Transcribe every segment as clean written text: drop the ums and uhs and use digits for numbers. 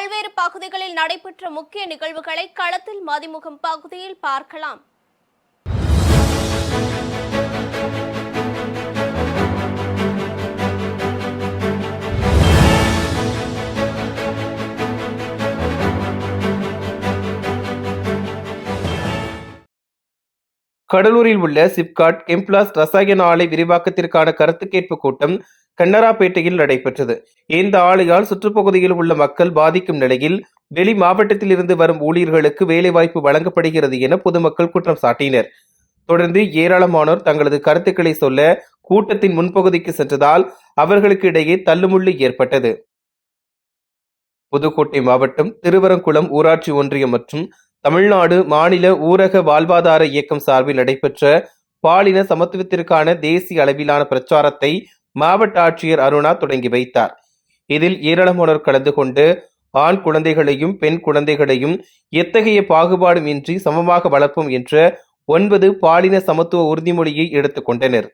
பல்வேறு பகுதிகளில் நடைபெற்ற முக்கிய நிகழ்வுகளை களத்தில் மதிமுகம் பகுதியில் பார்க்கலாம். கடலூரில் உள்ள சிப்காட் கெம்ப்ளாஸ் ரசாயன ஆலை விரிவாக்கத்திற்கான கருத்து கேட்பு கூட்டம் கண்ணராப்பேட்டையில் நடைபெற்றது. இந்த ஆலையால் சுற்றுப்பகுதியில் உள்ள மக்கள் பாதிக்கும் நிலையில் வெளி மாவட்டத்தில் இருந்து வரும் ஊழியர்களுக்கு வேலைவாய்ப்பு வழங்கப்படுகிறது என பொதுமக்கள் குற்றம் சாட்டினர். தொடர்ந்து ஏராளமானோர் தங்களது கருத்துக்களை சொல்ல கூட்டத்தின் முன்பகுதிக்கு சென்றதால் அவர்களுக்கு இடையே தள்ளுமுள்ளு ஏற்பட்டது. புதுக்கோட்டை மாவட்டம் திருவரங்குளம் ஊராட்சி ஒன்றியம் மற்றும் தமிழ்நாடு மாநில ஊரக வாழ்வாதார இயக்கம் சார்பில் நடைபெற்ற பாலின சமத்துவத்திற்கான தேசிய அளவிலான பிரச்சாரத்தை மாவட்ட ஆட்சியர் அருணா தொடங்கி வைத்தார். இதில் ஏராளமானோர் கலந்து கொண்டு ஆண் குழந்தைகளையும் பெண் குழந்தைகளையும் எத்தகைய பாகுபாடும் இன்றி சமமாக வளர்ப்போம் என்ற 9 பாலின சமத்துவ உறுதிமொழியை எடுத்துக் கொண்டனர்.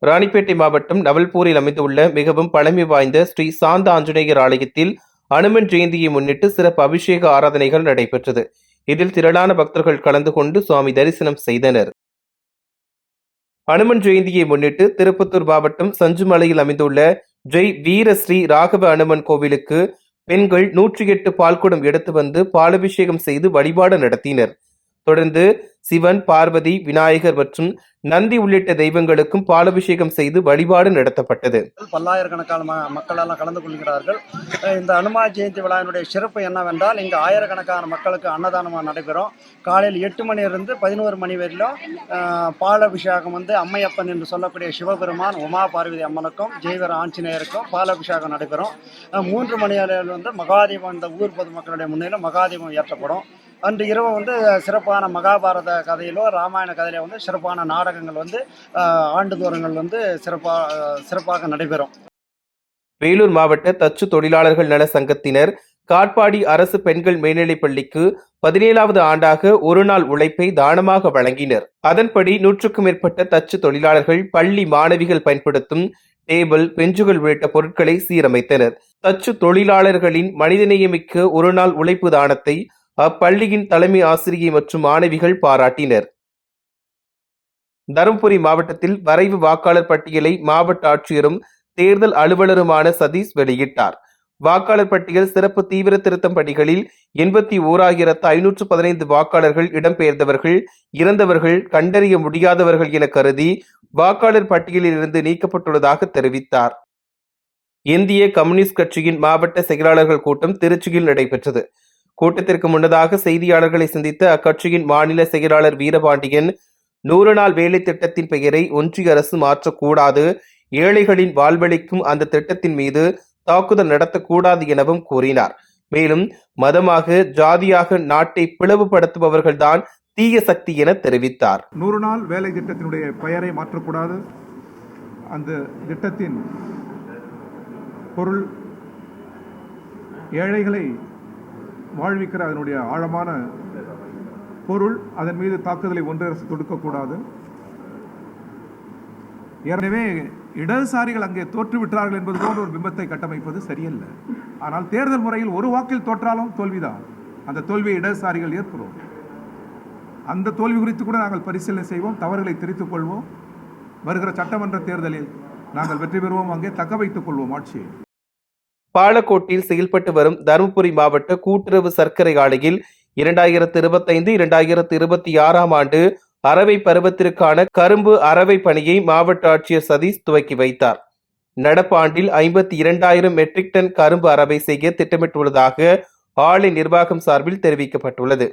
ராணிப்பேட்டை மாவட்டம் நவல்பூரில் அமைந்துள்ள மிகவும் பழமை வாய்ந்த ஸ்ரீ சாந்த ஆஞ்சநேயர் ஆலயத்தில் அனுமன் ஜெயந்தியை முன்னிட்டு சிறப்பு அபிஷேக ஆராதனைகள் நடைபெற்றது. இதில் திரளான பக்தர்கள் கலந்து கொண்டு சுவாமி தரிசனம் செய்தனர். அனுமன் ஜெயந்தியை முன்னிட்டு திருப்பத்தூர் மாவட்டம் சஞ்சுமலையில் அமைந்துள்ள ஜெய் வீர ஸ்ரீ ராகவ அனுமன் கோவிலுக்கு பெண்கள் 108 பால்குடம் எடுத்து வந்து பாலபிஷேகம் செய்து வழிபாடு நடத்தினர். தொடர்ந்து சிவன், பார்வதி, விநாயகர் மற்றும் நந்தி உள்ளிட்ட தெய்வங்களுக்கும் பாலபிஷேகம் செய்து வழிபாடு நடத்தப்பட்டது. பல்லாயிரக்கணக்கான மக்கள் எல்லாம் கலந்து கொள்கிறார்கள். இந்த அனுமான் ஜெயந்தி விழாவினுடைய சிறப்பு என்னவென்றால் இங்கு ஆயிரக்கணக்கான மக்களுக்கு அன்னதானமாக நடைபெறும். காலையில் 8 மணியிலிருந்து 11 மணி வரையிலும் பாலபிஷேகம் அம்மையப்பன் என்று சொல்லக்கூடிய சிவபெருமான், உமா பார்வதி அம்மனுக்கும் ஜெய்வர ஆஞ்சநேயருக்கும் பாலபிஷேகம் நடைபெறும். 3 மணி அளவில் மகாதீபம், இந்த ஊர் பொதுமக்களுடைய முன்னிலையில் மகாதீபம் ஏற்றப்படும். அன்று இரவு சிறப்பான மகாபாரத கதையிலோ ராமாயண கதையிலோ சிறப்பான நாடகங்கள் ஆண்டுதோறுங்கள் சிறப்பாக நடைபெறும். வேலூர் மாவட்ட தச்சு தொழிலாளர்கள் நல சங்கத்தினர் காட்பாடி அரசு பெண்கள் மேல்நிலைப் பள்ளிக்கு 17வது ஆண்டாக ஒரு நாள் உழைப்பை தானமாக வழங்கினர். அதன்படி 100க்கும் மேற்பட்ட தச்சு தொழிலாளர்கள் பள்ளி மாணவிகள் பயன்படுத்தும் டேபிள், பெஞ்சுகள் உள்ளிட்ட பொருட்களை சீரமைத்தனர். தச்சு தொழிலாளர்களின் மனிதநேயமிக்க ஒரு நாள் உழைப்பு தானத்தை அப்பள்ளியின் தலைமை ஆசிரியை மற்றும் மாணவிகள் பாராட்டினர். தருமபுரி மாவட்டத்தில் வரைவு வாக்காளர் பட்டியலை மாவட்ட ஆட்சியரும் தேர்தல் அலுவலருமான சதீஷ் வெளியிட்டார். வாக்காளர் பட்டியல் சிறப்பு தீவிர திருத்தம் பணிகளில் 81,515 வாக்காளர்கள் இடம்பெயர்ந்தவர்கள், இறந்தவர்கள், கண்டறிய முடியாதவர்கள் என கருதி வாக்காளர் பட்டியலில் இருந்து நீக்கப்பட்டுள்ளதாக தெரிவித்தார். இந்திய கம்யூனிஸ்ட் கட்சியின் மாவட்ட செயலாளர்கள் கூட்டம் திருச்சியில் நடைபெற்றது. கூட்டத்திற்கு முன்னதாக செய்தியாளர்களை சந்தித்த அக்கட்சியின் மாநில செயலாளர் வீரபாண்டியன், 100 நாள் வேலை திட்டத்தின் பெயரை ஒன்றிய அரசு மாற்றக்கூடாது, ஏழைகளின் வாழ்வளிக்கும் அந்த திட்டத்தின் மீது தாக்குதல் நடத்தக்கூடாது எனவும் கூறினார். மேலும் மதமாக, ஜாதியாக நாட்டை பிளவுபடுத்துபவர்கள்தான் தீய சக்தி என தெரிவித்தார். 100 நாள் வேலை திட்டத்தினுடைய பெயரை மாற்றக்கூடாது. அந்த திட்டத்தின் பொருள் ஏழைகளை வாழ்விக்கிற அதனுடைய ஆழமான பொருள். அதன் மீது தாக்குதலை ஒன்றிய அரசு தொடுக்கக்கூடாது. எனவே இடதுசாரிகள் அங்கே தோற்றுவிட்டார்கள் என்பது போன்ற ஒரு பிம்பத்தை கட்டமைப்பது சரியல்ல. ஆனால் தேர்தல் முறையில் ஒரு வாக்கில் தோற்றாலும் தோல்விதான். அந்த தோல்வியை இடதுசாரிகள் ஏற்படும். அந்த தோல்வி குறித்து கூட நாங்கள் பரிசீலனை செய்வோம், தவறுகளை திரித்துக் கொள்வோம். வருகிற சட்டமன்ற தேர்தலில் நாங்கள் வெற்றி பெறுவோம், அங்கே தக்க வைத்துக் கொள்வோம் ஆட்சியை. பாலக்கோட்டில் செயல்பட்டு வரும் தருமபுரி மாவட்ட கூட்டுறவு சர்க்கரை ஆலையில் 2025-2026 ஆண்டு அரவை பருவத்திற்கான கரும்பு அரவை பணியை மாவட்ட ஆட்சியர் சதீஷ் துவக்கி வைத்தார். நடப்பாண்டில் 52,000 மெட்ரிக் டன் கரும்பு அரவை செய்ய திட்டமிட்டுள்ளதாக ஆலை நிர்வாகம் சார்பில் தெரிவிக்கப்பட்டுள்ளது.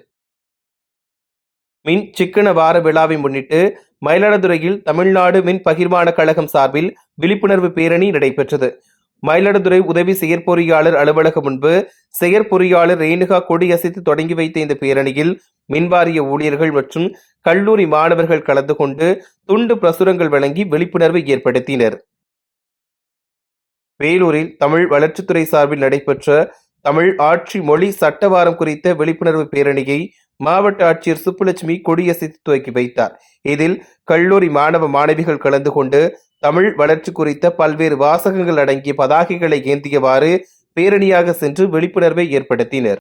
மின் சிக்கன வார விழாவை முன்னிட்டு மயிலாடுதுறையில் தமிழ்நாடு மின் பகிர்மான கழகம் சார்பில் விழிப்புணர்வு பேரணி நடைபெற்றது. மயிலாடுதுறை உதவி செயற்பொறியாளர் அலுவலகம் முன்பு செயற்பொறியாளர் ரேணுகா கொடியசைத்து தொடங்கி வைத்த இந்த பேரணியில் மின்வாரிய ஊழியர்கள் மற்றும் கல்லூரி மாணவர்கள் கலந்து கொண்டு துண்டு பிரசுரங்கள் வழங்கி விழிப்புணர்வு ஏற்படுத்தினர். வேலூரில் தமிழ் வளர்ச்சித்துறை சார்பில் நடைபெற்ற தமிழ் ஆட்சி மொழி சட்டவாரம் குறித்த விழிப்புணர்வு பேரணியை மாவட்ட ஆட்சியர் சுப்புலட்சுமி கொடியசைத்து துவக்கி வைத்தார். இதில் கல்லூரி மாணவ மாணவிகள் கலந்து கொண்டு தமிழ் வளர்ச்சி குறித்த பல்வேறு வாசகங்கள் அடங்கிய பதாகைகளை ஏந்தியவாறு பேரணியாக சென்று விழிப்புணர்வை ஏற்படுத்தினர்.